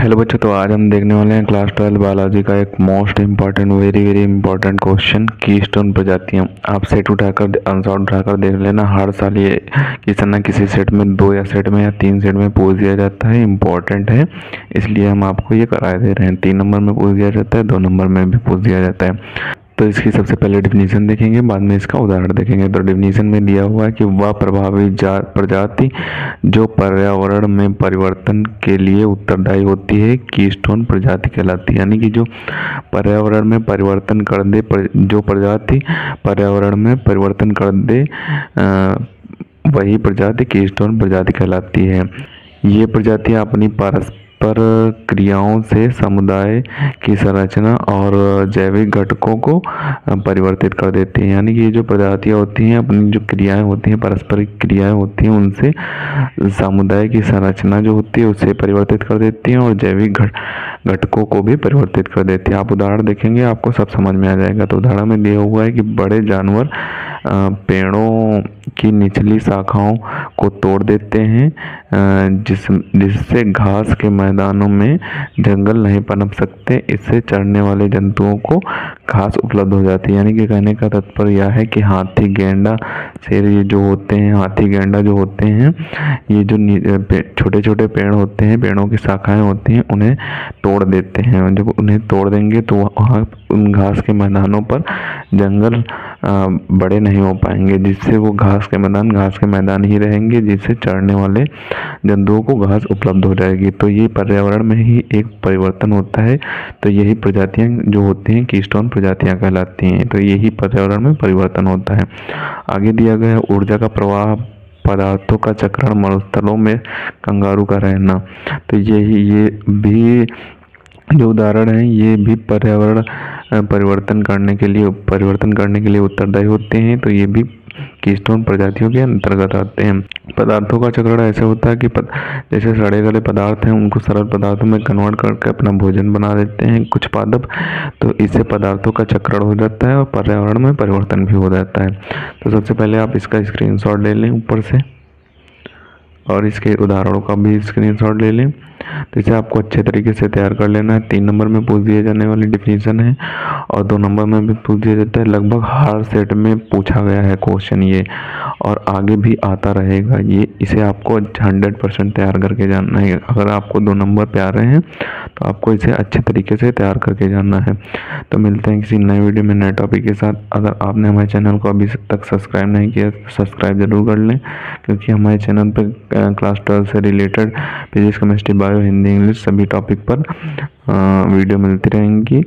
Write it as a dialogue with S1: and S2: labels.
S1: Hello बच्चों, तो आज हम देखने वाले हैं क्लास 12 बायोलॉजी का एक most important very very important question, keystone प्रजातियां। आप सेट उठाकर आंसर उठाकर देख लेना। हर साल ये किसी न किसी सेट में, 2 या सेट में या 3 सेट में पूछ दिया जाता है, इम्पॉर्टेंट है, इसलिए हम आपको ये कराए दे रहे हैं। 3 नंबर में पूछ दिया जाता है, 2 नंबर में भी पूछ दिया जाता है। तो इसकी सबसे पहले डिफिनीशन देखेंगे, बाद में इसका उदाहरण देखेंगे। तो डिफिनीशन में दिया हुआ है कि वह प्रभावी प्रजाति जो पर्यावरण में परिवर्तन के लिए उत्तरदायी होती है कीस्टोन प्रजाति कहलाती है। यानी कि जो पर्यावरण में परिवर्तन कर दे, जो प्रजाति पर्यावरण में परिवर्तन कर दे, वही प्रजाति कीस्टोन प्रजाति कहलाती है। ये प्रजातियां अपनी परस्पर क्रियाओं से समुदाय की संरचना और जैविक घटकों को परिवर्तित कर देती हैं। यानी कि ये जो प्रजातियां होती हैं, अपनी जो क्रियाएं होती हैं, पारस्परिक क्रियाएं होती हैं, उनसे समुदाय की संरचना जो होती है उसे परिवर्तित कर देती हैं और जैविक घटकों को भी परिवर्तित कर देती है। आप उदाहरण देखेंगे आपको सब समझ में आ जाएगा। तो उदाहरण में दिया हुआ है कि बड़े जानवर पेड़ों की निचली शाखाओं को तोड़ देते हैं, जिससे घास के मैदानों में जंगल नहीं पनप सकते। इससे चरने वाले जंतुओं को घास उपलब्ध हो जाती है। यानी कि कहने का तात्पर्य यह है कि हाथी, गेंडा, शेर, ये जो होते हैं, हाथी गेंडा जो होते हैं, ये जो छोटे छोटे पेड़ होते हैं, पेड़ों की शाखाएं होती हैं, उन्हें तोड़ देते हैं। जब उन्हें तोड़ देंगे तो वहाँ उन घास के मैदानों पर जंगल बड़े नहीं हो पाएंगे, जिससे वो घास के मैदान ही रहेंगे, जिससे चरने वाले जंतुओं को घास उपलब्ध हो जाएगी। तो ये पर्यावरण में ही एक परिवर्तन होता है। तो यही प्रजातियां जो होती हैं कीस्टोन प्रजातियां कहलाती हैं। तो यही पर्यावरण में परिवर्तन होता है। आगे दिया गया है ऊर्जा का प्रवाह, पदार्थों का चक्रण, मरुस्थलों में कंगारू का रहना। तो ये भी जो उदाहरण है, ये भी पर्यावरण परिवर्तन करने के लिए उत्तरदायी होते हैं। तो ये भी कीस्टोन प्रजातियों के अंतर्गत आते हैं। पदार्थों का चक्रण ऐसे होता है कि जैसे सड़े गले पदार्थ हैं, उनको सरल पदार्थों में कन्वर्ट करके अपना भोजन बना देते हैं कुछ पादप। तो इससे पदार्थों का चक्रण हो जाता है और पर्यावरण में परिवर्तन भी हो जाता है। तो सबसे पहले आप इसका स्क्रीनशॉट ले लें ऊपर से, और इसके उदाहरणों का भी स्क्रीनशॉट ले लें। तो इसे आपको अच्छे तरीके से तैयार कर लेना है। 3 नंबर में पूछ दिए जाने वाली डिफिनीशन है और 2 नंबर में भी पूछ दिया जाता है। लगभग हर सेट में पूछा गया है क्वेश्चन ये, और आगे भी आता रहेगा ये। इसे आपको 100% तैयार करके जाना है। अगर आपको 2 नंबर पे आ रहे हैं तो आपको इसे अच्छे तरीके से तैयार करके जाना है। तो मिलते हैं किसी नए वीडियो में नए टॉपिक के साथ। अगर आपने हमारे चैनल को अभी तक सब्सक्राइब नहीं किया तो सब्सक्राइब जरूर कर लें, क्योंकि हमारे चैनल पर क्लास 12 से related physics, chemistry, bio, Hindi, English सभी टॉपिक पर वीडियो मिलती रहेंगी।